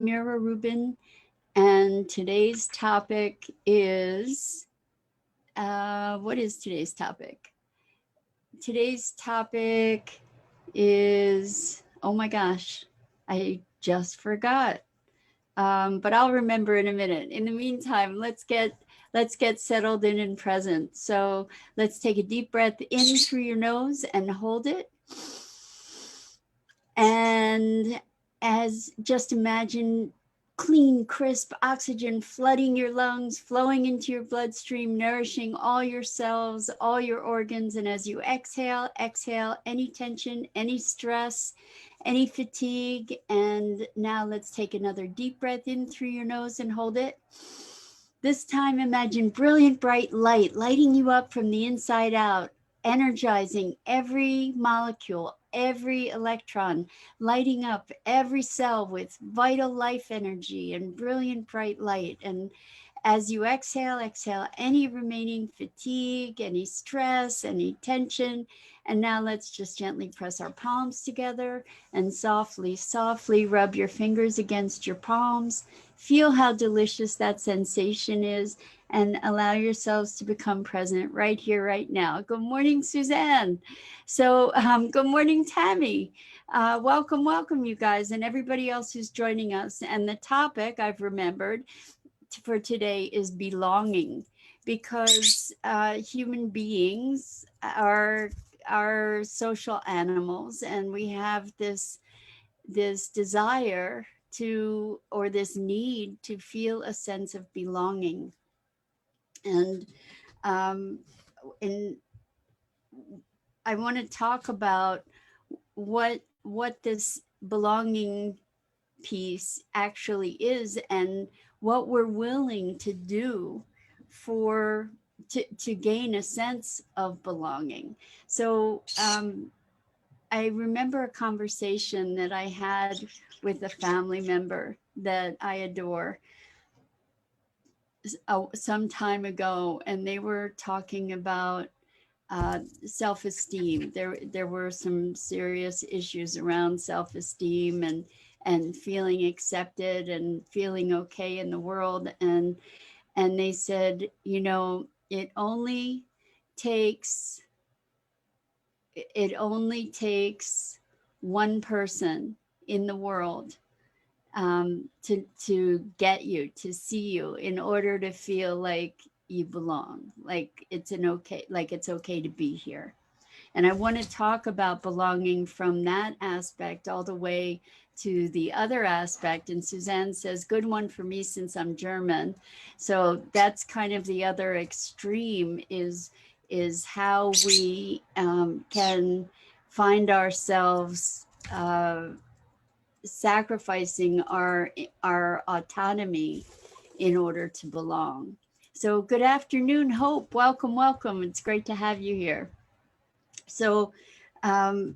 Mira Rubin, and today's topic is what is today's topic? Today's topic is oh my gosh, I just forgot. But I'll remember in a minute. In the meantime, let's get settled in and present. So let's take a deep breath in through your nose and hold it. And as just imagine clean, crisp oxygen flooding your lungs, flowing into your bloodstream, nourishing all your cells, all your organs. And as you exhale, exhale any tension, any stress, any fatigue. And now let's take another deep breath in through your nose and hold it. This time, imagine brilliant, bright light lighting you up from the inside out, energizing every molecule, every electron, lighting up every cell with vital life energy and brilliant, bright light. And as you exhale, exhale any remaining fatigue, any stress, any tension. And now let's just gently press our palms together and softly, softly rub your fingers against your palms. Feel how delicious that sensation is and allow yourselves to become present right here, right now. Good morning, Suzanne. Good morning, Tammy. Welcome, welcome, you guys, and everybody else who's joining us. And the topic I've remembered for today is belonging, because human beings are social animals, and we have this desire to, or this need to feel a sense of belonging. And um, and I want to talk about what this belonging piece actually is, and what we're willing to do for to gain a sense of belonging. I remember a conversation that I had with a family member that I adore some time ago, and they were talking about self-esteem. There were some serious issues around self-esteem and feeling accepted and feeling okay in the world. And they said, takes it only takes one person in the world to get you, to see you, in order to feel like you belong, like it's okay to be here. And I want to talk about belonging from that aspect all the way to the other aspect. And Suzanne says, good one for me since I'm German. So that's kind of the other extreme, is how we can find ourselves sacrificing our autonomy in order to belong. So good afternoon, Hope. Welcome, welcome. It's great to have you here. So um,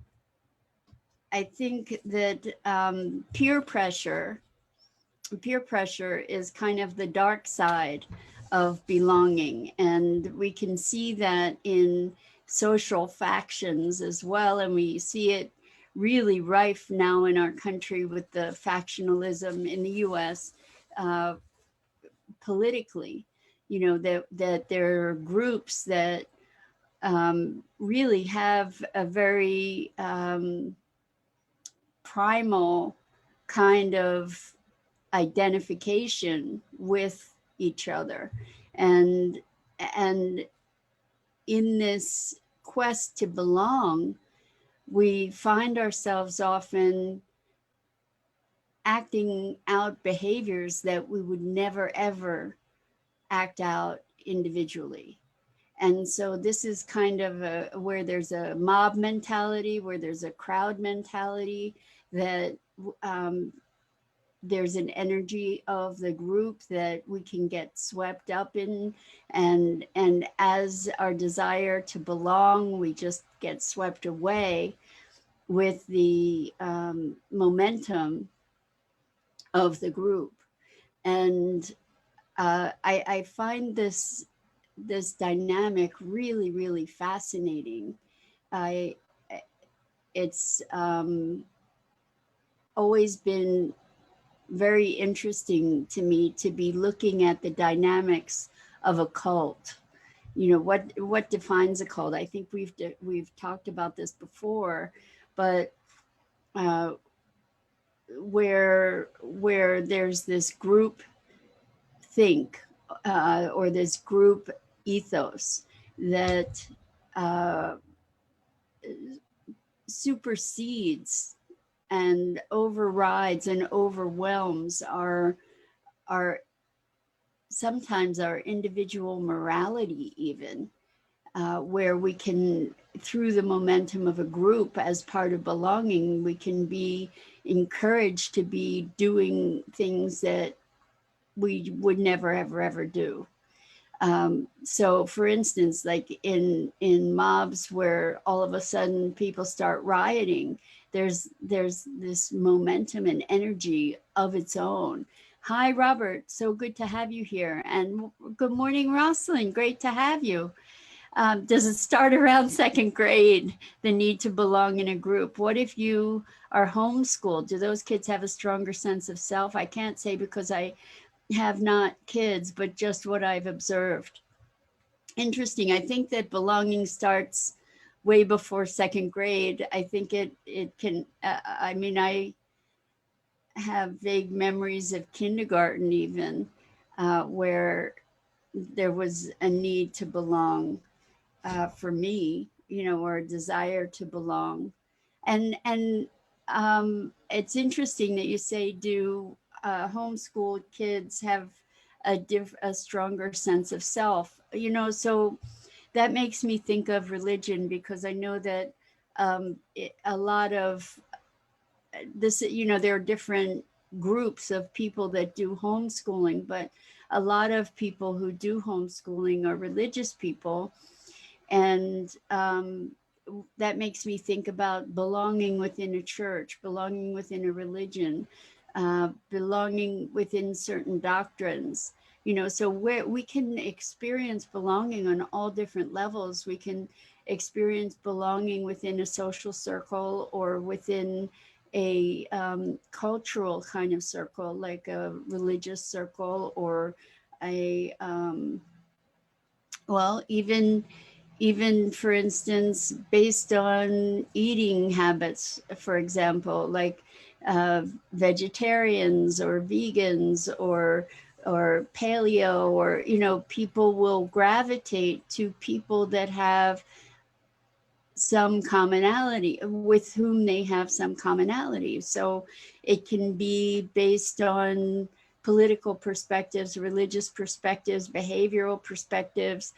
I think that peer pressure is kind of the dark side of belonging, and we can see that in social factions as well, and we see it really rife now in our country with the factionalism in the U.S. Uh, politically. That there are groups that really have a very primal kind of identification with each other, and and in this quest to belong, we find ourselves often acting out behaviors that we would never ever act out individually. And so this is kind of where there's a mob mentality, where there's a crowd mentality, that um, there's an energy of the group that we can get swept up in, and as our desire to belong, we just get swept away with the momentum of the group. And I find this dynamic really, really fascinating. I It's always been very interesting to me to be looking at the dynamics of a cult. You know, what defines a cult? I think we've talked about this before, but uh, where there's this group think or this group ethos that uh, supersedes and overrides and overwhelms our sometimes our individual morality even, where we can, through the momentum of a group as part of belonging, we can be encouraged to be doing things that we would never ever do. So for instance, like in mobs where all of a sudden people start rioting, there's this momentum and energy of its own. Hi, Robert. So good to have you here. And good morning, Rosalind. Great to have you. Does it start around second grade, the need to belong in a group? What if you are homeschooled? Do those kids have a stronger sense of self? I can't say because I have not kids, but just what I've observed. Interesting. I think that belonging starts way before second grade. I think it can. I mean, I have vague memories of kindergarten, even where there was a need to belong for me, you know, or a desire to belong. And it's interesting that you say, do homeschool kids have a stronger sense of self? You know, so that makes me think of religion, because I know that a lot of this, you know, there are different groups of people that do homeschooling, but a lot of people who do homeschooling are religious people. And that makes me think about belonging within a church, belonging within a religion, belonging within certain doctrines. You know, so where we can experience belonging on all different levels. We can experience belonging within a social circle or within a cultural kind of circle, like a religious circle, or a well, even for instance, based on eating habits, for example, like vegetarians or vegans or paleo, or, you know, people will gravitate to people that have some commonality, with whom they have some commonality. So it can be based on political perspectives, religious perspectives, behavioral perspectives,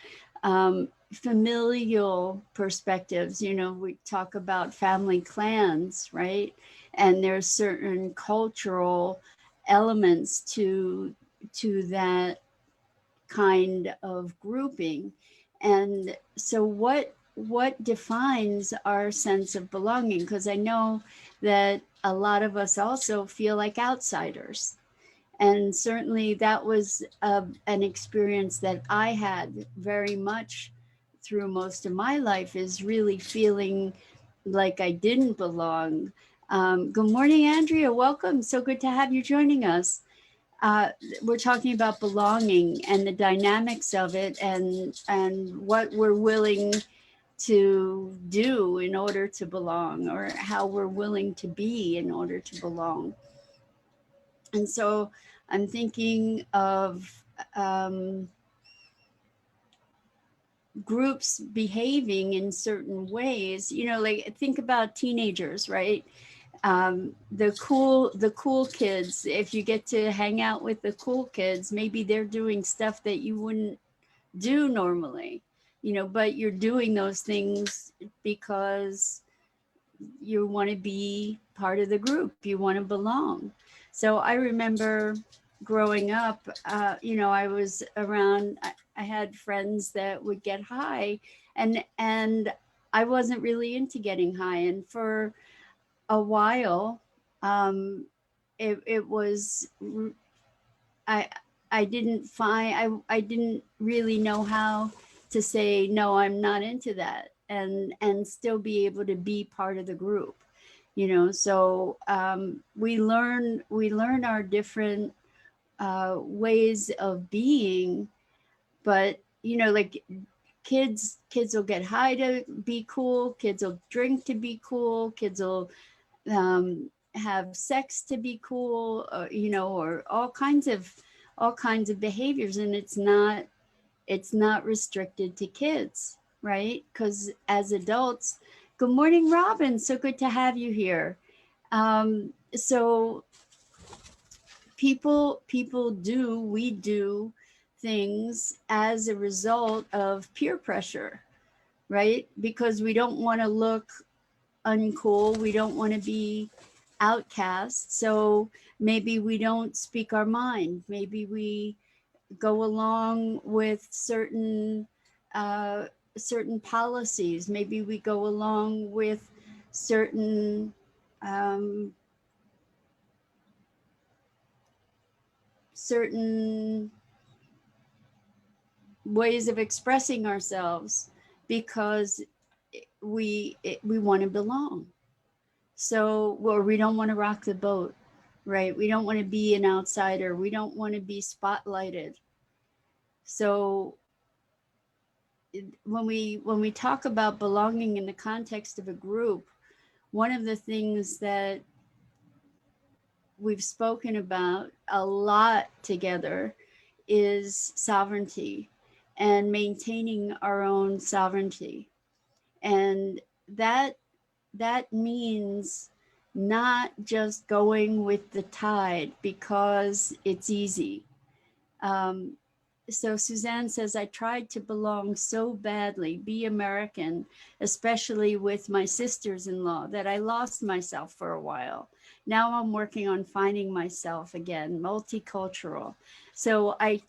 familial perspectives. You know, we talk about family clans, right? And there's certain cultural elements to that kind of grouping. And so what defines our sense of belonging? Because I know that a lot of us also feel like outsiders. And certainly that was an experience that I had very much through most of my life, is really feeling like I didn't belong. Good morning, Andrea. Welcome. So good to have you joining us. uh, we're talking about belonging and the dynamics of it, and what we're willing to do in order to belong, or how we're willing to be in order to belong. And so I'm thinking of groups behaving in certain ways. You know, like think about teenagers, right? The cool kids, if you get to hang out with the cool kids, maybe they're doing stuff that you wouldn't do normally, you know, but you're doing those things because you want to be part of the group, you want to belong. So I remember growing up, you know, I was around, I had friends that would get high, and I wasn't really into getting high. And for a while, um, it was, I I didn't find, I didn't really know how to say no, I'm not into that, and still be able to be part of the group. So we learn our different ways of being, but like kids will get high to be cool, kids will drink to be cool, kids will have sex to be cool, or all kinds of behaviors, and it's not restricted to kids, right? Because as adults, good morning, Robin. So good to have you here. So we do things as a result of peer pressure, right? Because we don't want to look uncool, we don't want to be outcast. So maybe we don't speak our mind. Maybe we go along with uh, certain policies. Maybe we go along with certain um, certain ways of expressing ourselves because we want to belong. So, or we don't want to rock the boat, right? We don't want to be an outsider. We don't want to be spotlighted. So when we talk about belonging in the context of a group, one of the things that we've spoken about a lot together is sovereignty and maintaining our own sovereignty. And that that means not just going with the tide because it's easy. Um, so Suzanne says, I tried to belong so badly, be American, especially with my sisters-in-law, that I lost myself for a while. Now I'm working on finding myself again, multicultural. So I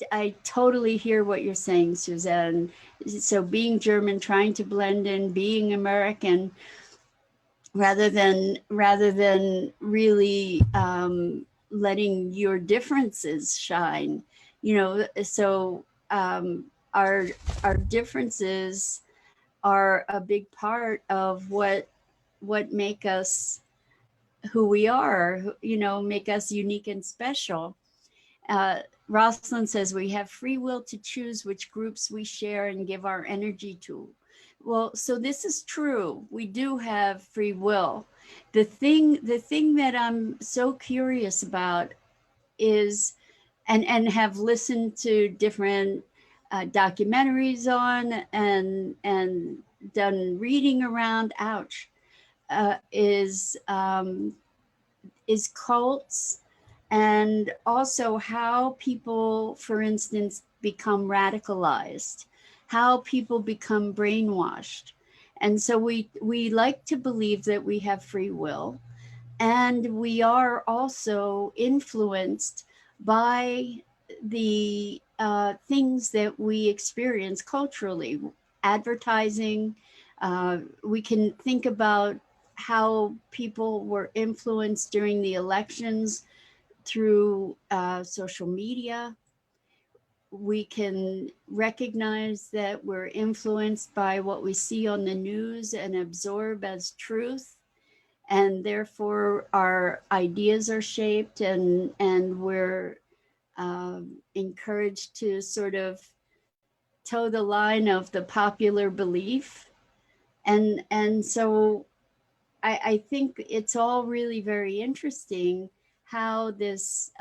totally hear what you're saying, Suzanne. So being German, trying to blend in, being American, rather than really letting your differences shine. So our differences are a big part of what make us who we are, make us unique and special. uh, Rosalind says we have free will to choose which groups we share and give our energy to. Well, so this is true. We do have free will. The thing that I'm so curious about is, and have listened to different documentaries on, and done reading around. Ouch, uh, is um, is cults, and also how people, for instance, become radicalized, how people become brainwashed. And so we like to believe that we have free will, and we are also influenced by the things that we experience culturally. Advertising, we can think about how people were influenced during the elections through social media. We can recognize that we're influenced by what we see on the news and absorb as truth, and therefore our ideas are shaped, and we're encouraged to sort of toe the line of the popular belief. And so I think it's all really very interesting how this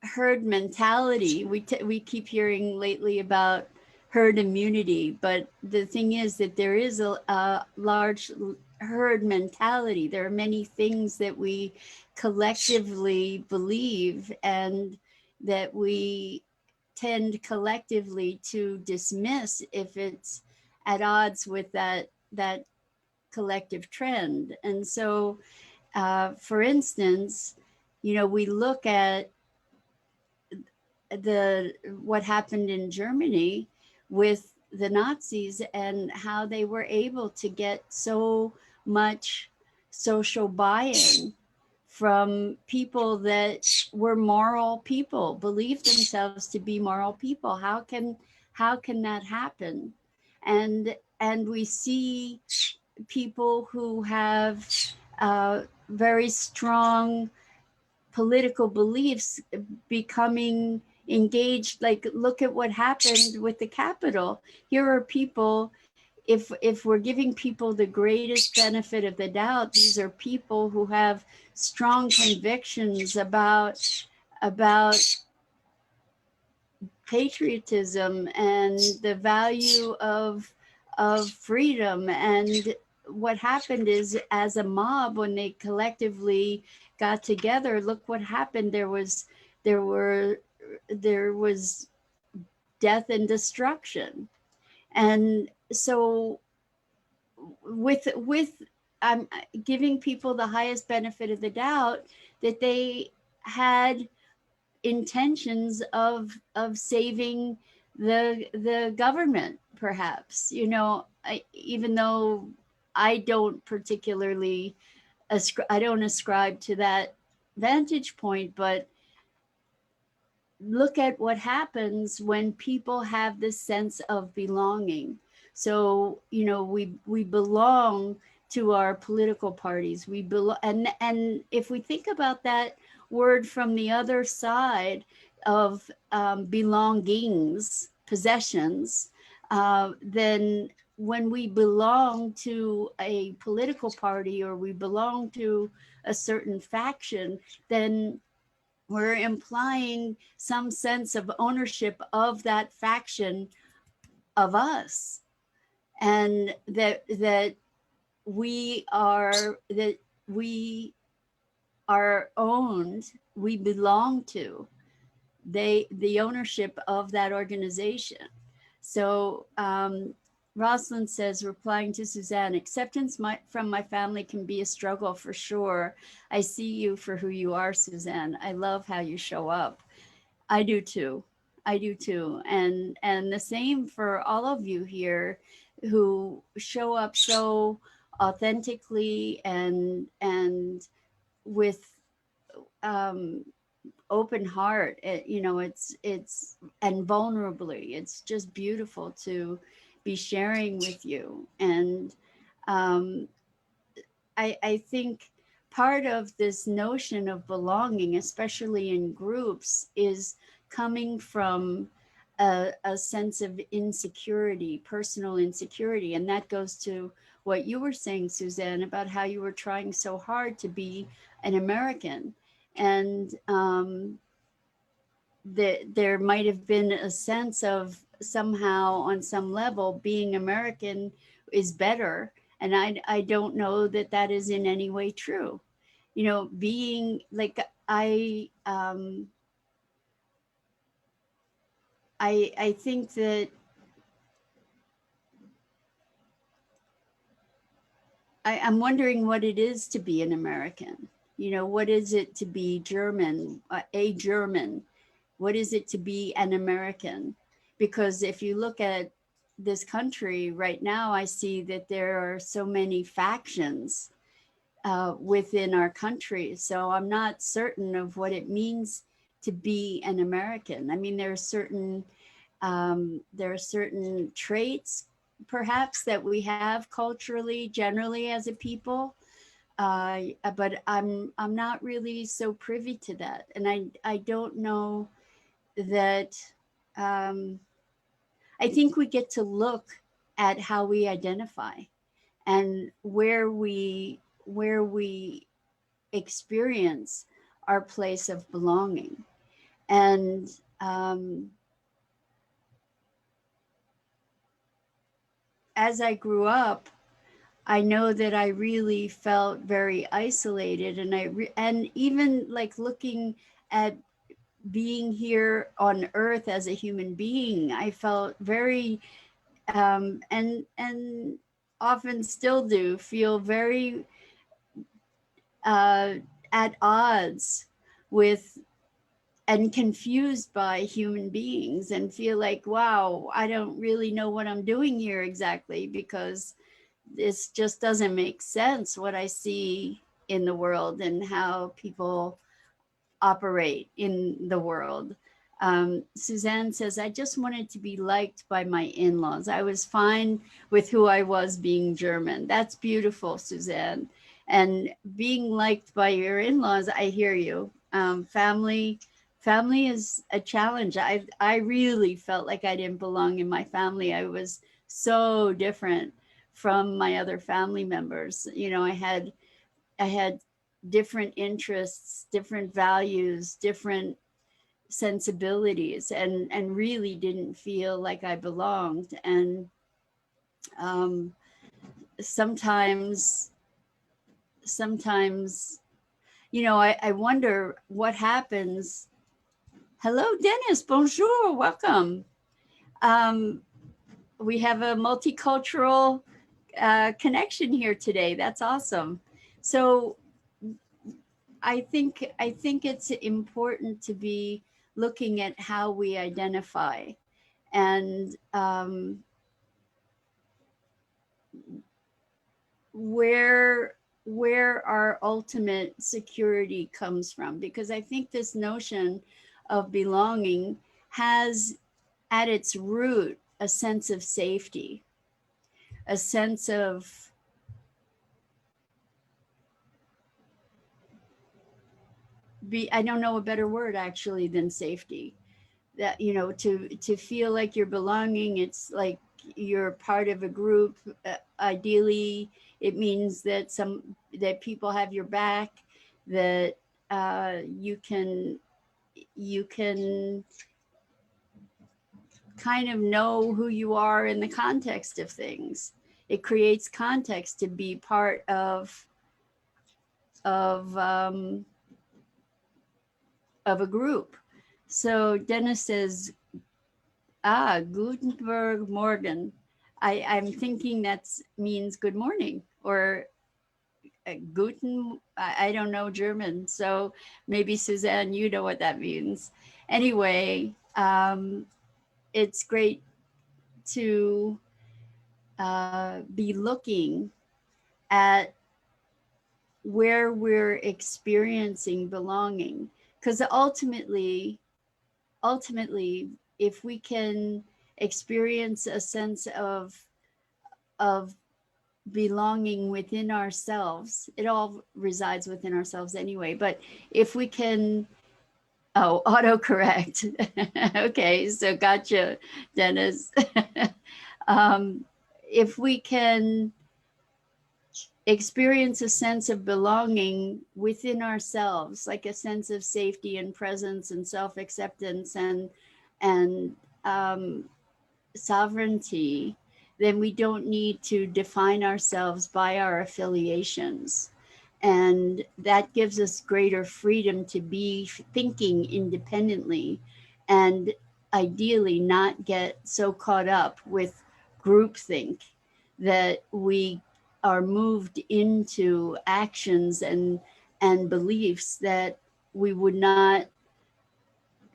herd mentality, we keep hearing lately about herd immunity, but the thing is that there is a large herd mentality. There are many things that we collectively believe, and that we tend collectively to dismiss if it's at odds with that collective trend. And so for instance, we look at the what happened in Germany with the Nazis, and how they were able to get so much social buy-in from people that were moral people, believed themselves to be moral people. How can that happen? And and we see people who have very strong political beliefs becoming engaged. Like, look at what happened with the Capitol. Here are people, if we're giving people the greatest benefit of the doubt, these are people who have strong convictions about patriotism and the value of freedom. And what happened is, as a mob, when they collectively got together, look what happened. There were there was death and destruction. And so with I'm giving people the highest benefit of the doubt that they had intentions of saving the government, perhaps. Even though I don't particularly I don't ascribe to that vantage point, but look at what happens when people have this sense of belonging. So, we belong to our political parties. We belong, and if we think about that word from the other side of belongings, possessions, then when we belong to a political party, or we belong to a certain faction, then we're implying some sense of ownership of that faction of us, and that that we are owned, we belong to the ownership of that organization. So Rosalind says, replying to Suzanne, acceptance from my family can be a struggle for sure. I see you for who you are, Suzanne. I love how you show up. I do too. I do too. And the same for all of you here who show up so authentically and with um open heart. It's and vulnerably. It's just beautiful to be sharing with you. And um I think part of this notion of belonging, especially in groups, is coming from a sense of insecurity, personal insecurity. And that goes to what you were saying, Suzanne, about how you were trying so hard to be an American. And there might have been a sense of somehow, on some level, being American is better. And I don't know that that is in any way true. Being like, I think that I'm wondering what it is to be an American. What is it to be German, a German? What is it to be an American? Because if you look at this country right now, I see that there are so many factions within our country. So I'm not certain of what it means to be an American. I mean, there are certain traits, perhaps, that we have culturally, generally as a people, but I'm not really so privy to that, and I don't know that. Um, I think we get to look at how we identify and where we experience our place of belonging. And as I grew up, I know that I really felt very isolated, and and even like looking at being here on Earth as a human being, I felt very and often still do feel very uh, at odds with and confused by human beings, and feel like, wow, I don't really know what I'm doing here exactly, because this just doesn't make sense, what I see in the world and how people operate in the world. Suzanne says, I just wanted to be liked by my in-laws. I was fine with who I was being German. That's beautiful, Suzanne. And being liked by your in-laws, I hear you. Family is a challenge. I really felt like I didn't belong in my family. I was so different from my other family members. You know, I had different interests, different values, different sensibilities, and really didn't feel like I belonged. And um, sometimes sometimes I wonder what happens. Hello, Dennis. Bonjour. Welcome. um, we have a multicultural connection here today. That's awesome. So I think it's important to be looking at how we identify, and where our ultimate security comes from, because I think this notion of belonging has at its root a sense of safety, a sense of I don't know a better word actually than safety. That, to feel like you're belonging, it's like you're part of a group. Ideally it means that people have your back, that you can kind of know who you are in the context of things. It creates context to be part of um, of a group. So Dennis says, Gutenberg Morgan. I'm thinking that means good morning, or Guten. I don't know German, so maybe Suzanne, you know what that means. Anyway, it's great to be looking at where we're experiencing belonging, because ultimately, if we can experience a sense of belonging within ourselves, it all resides within ourselves anyway. But if we can, oh, autocorrect. Okay, so gotcha, Dennis. um, if we can experience a sense of belonging within ourselves, like a sense of safety and presence and self-acceptance and um, sovereignty, then we don't need to define ourselves by our affiliations. And that gives us greater freedom to be thinking independently, and ideally not get so caught up with groupthink that we are moved into actions and beliefs that we would not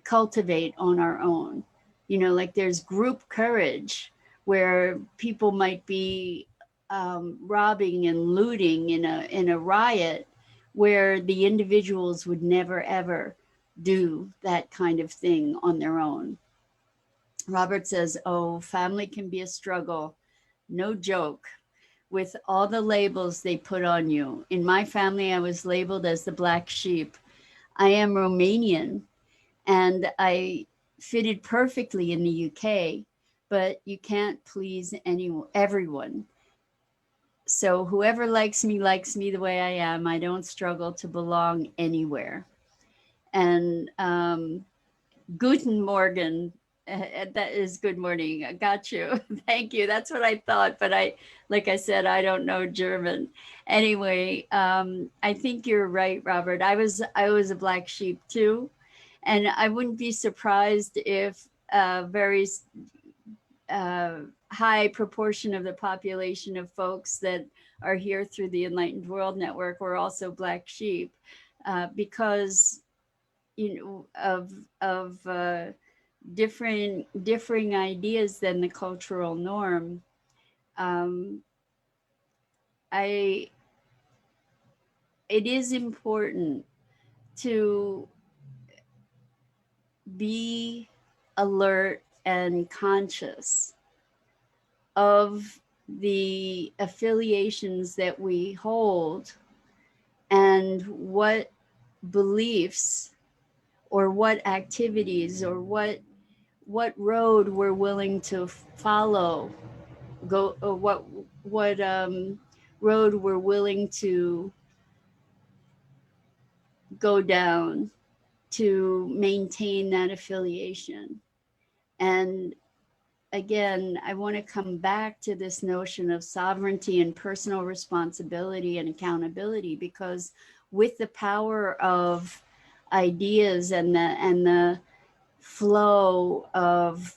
cultivate on our own. Like there's group courage where people might be robbing and looting in a riot, where the individuals would never ever do that kind of thing on their own. Robert says, oh, family can be a struggle. No joke. With all the labels they put on you. In my family, I was labeled as the black sheep. I am Romanian, and I fitted perfectly in the UK, but you can't please everyone. So whoever likes me the way I am. I don't struggle to belong anywhere. And Guten Morgen. That is good morning. I got you. Thank you. That's what I thought. But like I said, I don't know German. Anyway, I think you're right, Robert. I was a black sheep too. And I wouldn't be surprised if a very high proportion of the population of folks that are here through the Enlightened World Network were also black sheep, because of differing ideas than the cultural norm. Um, I it is important to be alert and conscious of the affiliations that we hold and what beliefs or what activities or what road we're willing to follow, go, or what road we're willing to go down to maintain that affiliation. And again, I want to come back to this notion of sovereignty and personal responsibility and accountability, because with the power of ideas and the flow of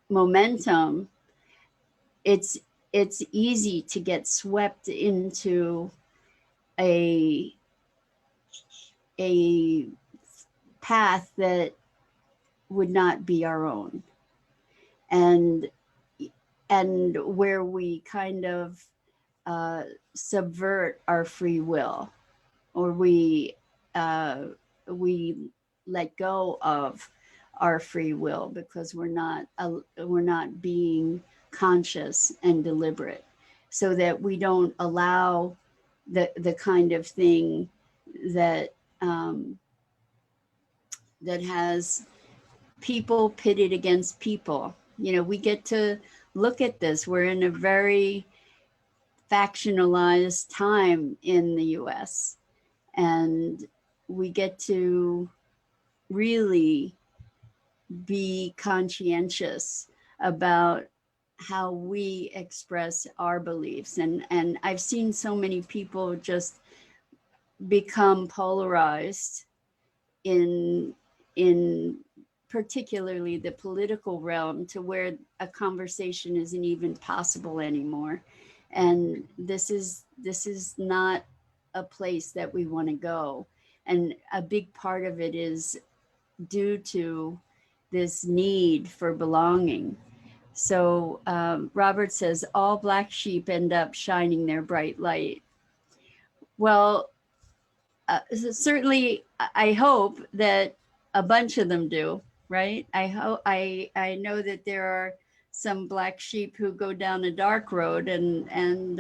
momentum, it's easy to get swept into a path that would not be our own, and where we kind of subvert our free will, or we let go of our free will because we're not being conscious and deliberate, so that we don't allow the kind of thing that that has people pitted against people. You know, we get to look at this. We're in a very factionalized time in the US, and we get to really be conscientious about how we express our beliefs. And I've seen so many people just become polarized in particularly the political realm, to where a conversation isn't even possible anymore. And this is not a place that we want to go. And a big part of it is due to this need for belonging. So Robert says, all black sheep end up shining their bright light. Well, certainly, I hope that a bunch of them do, right? I know that there are some black sheep who go down a dark road, and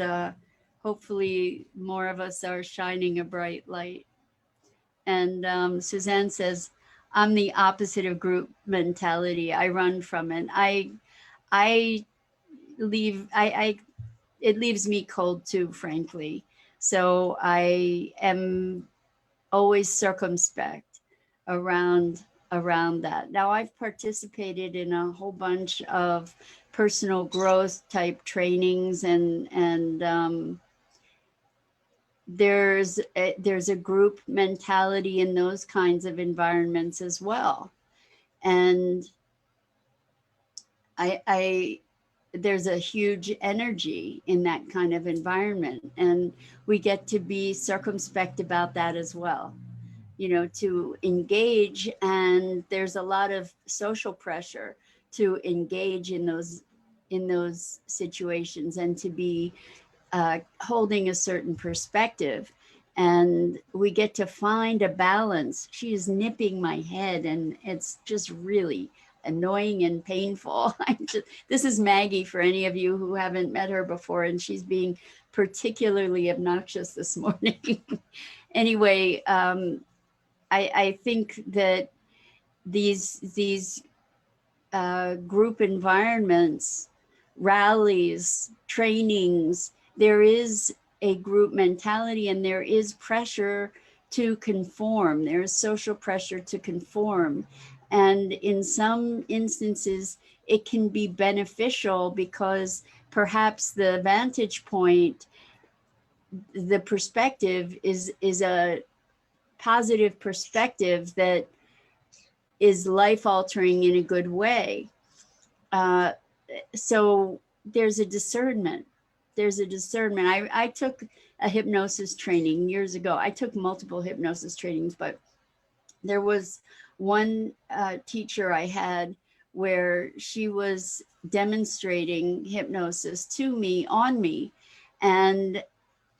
hopefully more of us are shining a bright light. And Suzanne says, I'm the opposite of group mentality. I run from it. I it leaves me cold too, frankly. So I am always circumspect around that. Now, I've participated in a whole bunch of personal growth type trainings, and there's a group mentality in those kinds of environments as well. And I there's a huge energy in that kind of environment, and we get to be circumspect about that as well, you know, to engage. And there's a lot of social pressure to engage in those situations, and to be holding a certain perspective. And we get to find a balance. She is nipping my head, and it's just really annoying and painful. This is Maggie, for any of you who haven't met her before, and she's being particularly obnoxious this morning. Anyway, I think that these group environments, rallies, trainings, there is a group mentality, and there is pressure to conform. There is social pressure to conform. And in some instances, it can be beneficial, because perhaps the vantage point, the perspective is a positive perspective that is life altering in a good way. So there's a discernment. I took a hypnosis training years ago. I took multiple hypnosis trainings, but there was one teacher I had where she was demonstrating hypnosis to me, on me, and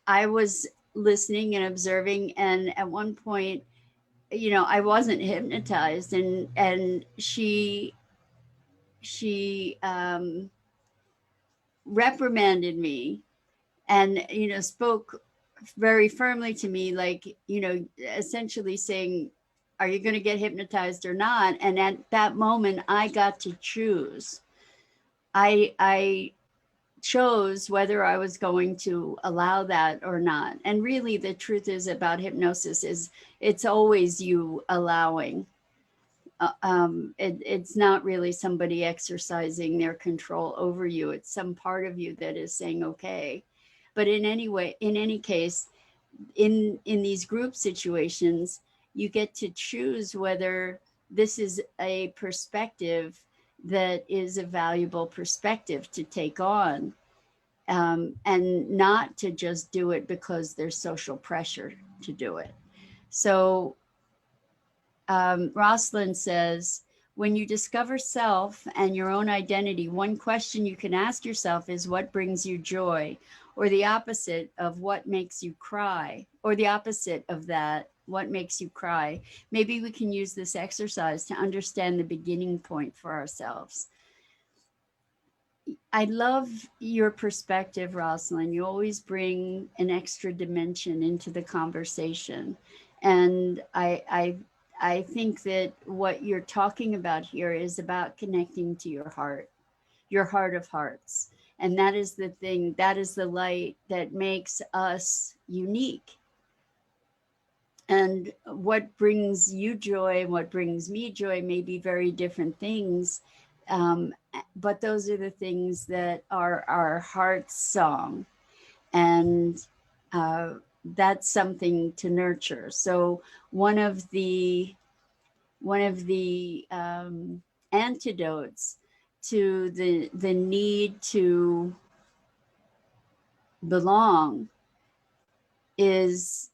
I was listening and observing. And at one point, you know, I wasn't hypnotized, and she reprimanded me, and you know, spoke very firmly to me, like, you know, essentially saying, are you going to get hypnotized or not? And at that moment I got to choose. I chose whether I was going to allow that or not. And really the truth is about hypnosis is it's always you allowing. It's not really somebody exercising their control over you. It's some part of you that is saying, okay. But in any way, in any case, in these group situations, you get to choose whether this is a perspective that is a valuable perspective to take on, and not to just do it because there's social pressure to do it. So Rosalind says, when you discover self and your own identity, one question you can ask yourself is what brings you joy, or the opposite of what makes you cry, or the opposite of that, what makes you cry. Maybe we can use this exercise to understand the beginning point for ourselves. I love your perspective, Rosalind. You always bring an extra dimension into the conversation. And I think that what you're talking about here is about connecting to your heart of hearts. And that is the thing, that is the light that makes us unique. And what brings you joy and what brings me joy may be very different things. But those are the things that are our heart's song. And that's something to nurture. So one of the antidotes to the need to belong is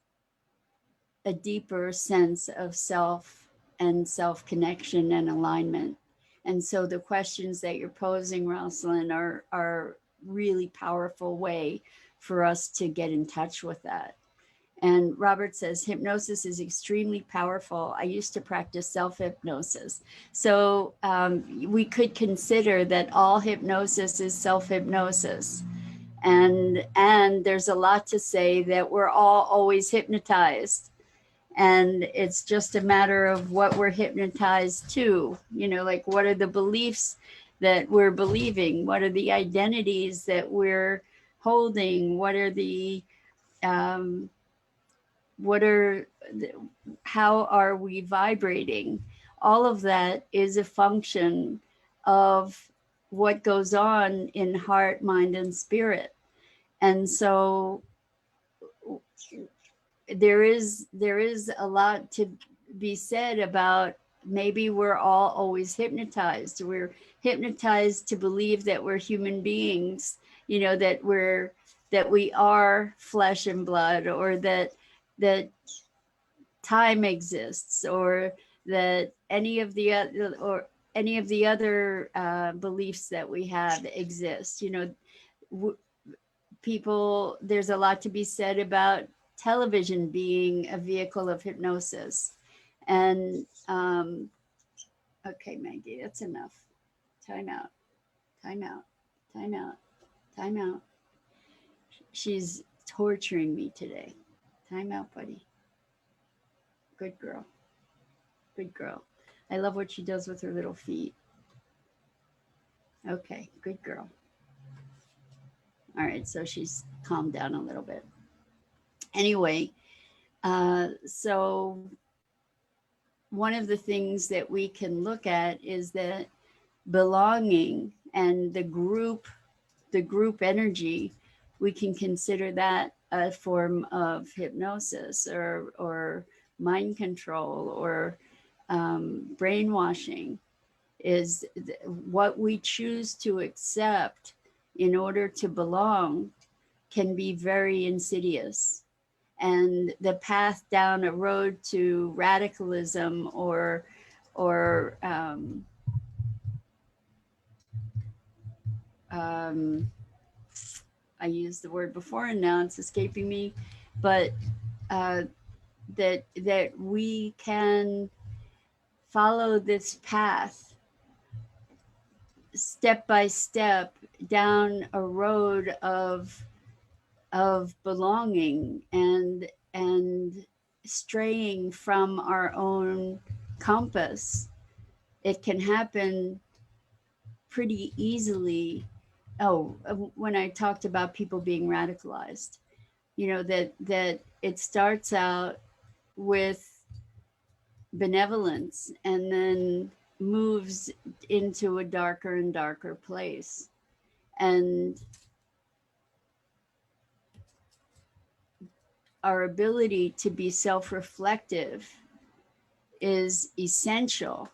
a deeper sense of self and self connection and alignment. And so the questions that you're posing, Rosalind, are really powerful way for us to get in touch with that. And Robert says, hypnosis is extremely powerful. I used to practice self-hypnosis. So we could consider that all hypnosis is self-hypnosis. And there's a lot to say that we're all always hypnotized. And it's just a matter of what we're hypnotized to, you know, like what are the beliefs that we're believing? What are the identities that we're holding? What are the, how are we vibrating? All of that is a function of what goes on in heart, mind, and spirit. And so there is a lot to be said about maybe we're all always hypnotized. We're hypnotized to believe that we're human beings, you know, that we are flesh and blood, or that time exists, or that any of the other beliefs that we have exist. You know, people, there's a lot to be said about television being a vehicle of hypnosis. And okay, Maggie, that's enough. Time out, time out, time out, time out. She's torturing me today. Time out, buddy. Good girl. Good girl. I love what she does with her little feet. Okay, good girl. All right, so she's calmed down a little bit. Anyway, so one of the things that we can look at is that belonging and the group energy, we can consider that a form of hypnosis or mind control or brainwashing. Is what we choose to accept in order to belong can be very insidious. And the path down a road to radicalism or I used the word before and now it's escaping me, but that we can follow this path step by step down a road of belonging and straying from our own compass. It can happen pretty easily. Oh, when I talked about people being radicalized, that it starts out with benevolence and then moves into a darker and darker place. And our ability to be self-reflective is essential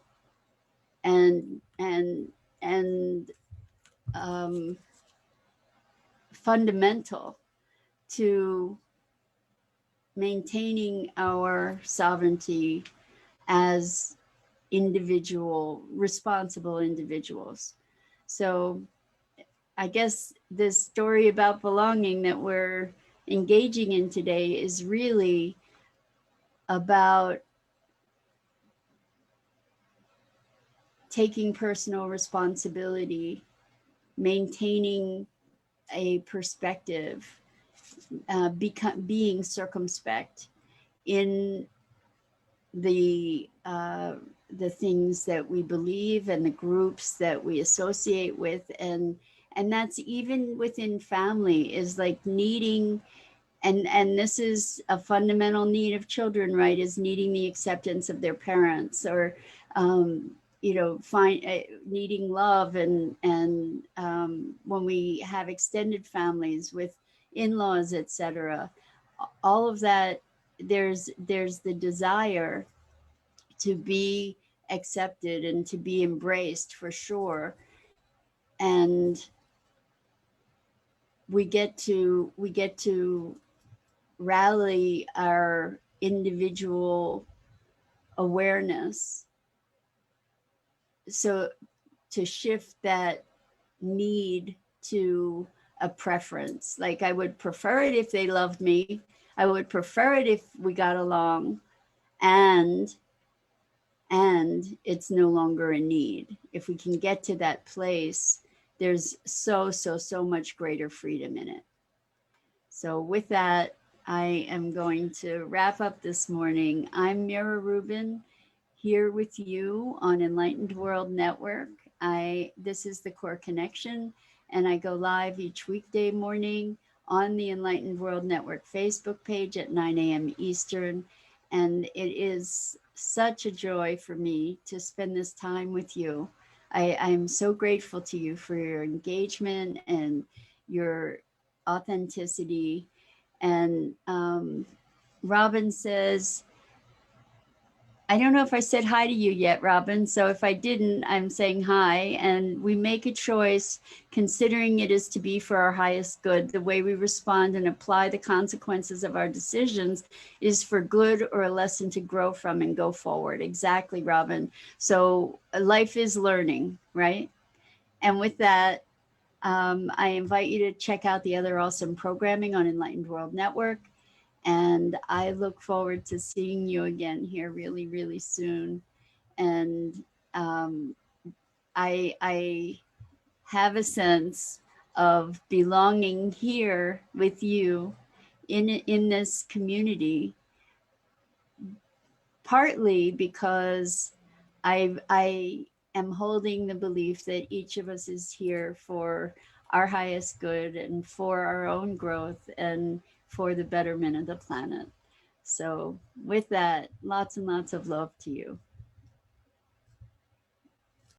and um, fundamental to maintaining our sovereignty as responsible individuals. So I guess this story about belonging that we're engaging in today is really about taking personal responsibility, maintaining a perspective, being circumspect in the things that we believe and the groups that we associate with, and that's even within family, is like needing, and this is a fundamental need of children, right, is needing the acceptance of their parents, or needing love, and when we have extended families with in-laws, etc., all of that, there's the desire to be accepted and to be embraced, for sure. And we get to rally our individual awareness, so to shift that need to a preference. Like, I would prefer it if they loved me, I would prefer it if we got along, and it's no longer a need. If we can get to that place, there's so much greater freedom in it. So with that, I am going to wrap up this morning. I'm Mira Rubin, here with you on Enlightened World Network. This is the Core Connection, and I go live each weekday morning on the Enlightened World Network Facebook page at 9 a.m. Eastern. And it is such a joy for me to spend this time with you. I am so grateful to you for your engagement and your authenticity. And Robin says, I don't know if I said hi to you yet, Robin. So if I didn't, I'm saying hi. And we make a choice, considering it is to be for our highest good. The way we respond and apply the consequences of our decisions is for good or a lesson to grow from and go forward. Exactly, Robin. So life is learning, right? And with that, I invite you to check out the other awesome programming on Enlightened World Network. And I look forward to seeing you again here really, really soon. And I have a sense of belonging here with you in this community, partly because I am holding the belief that each of us is here for our highest good and for our own growth and for the betterment of the planet. So with that, lots and lots of love to you.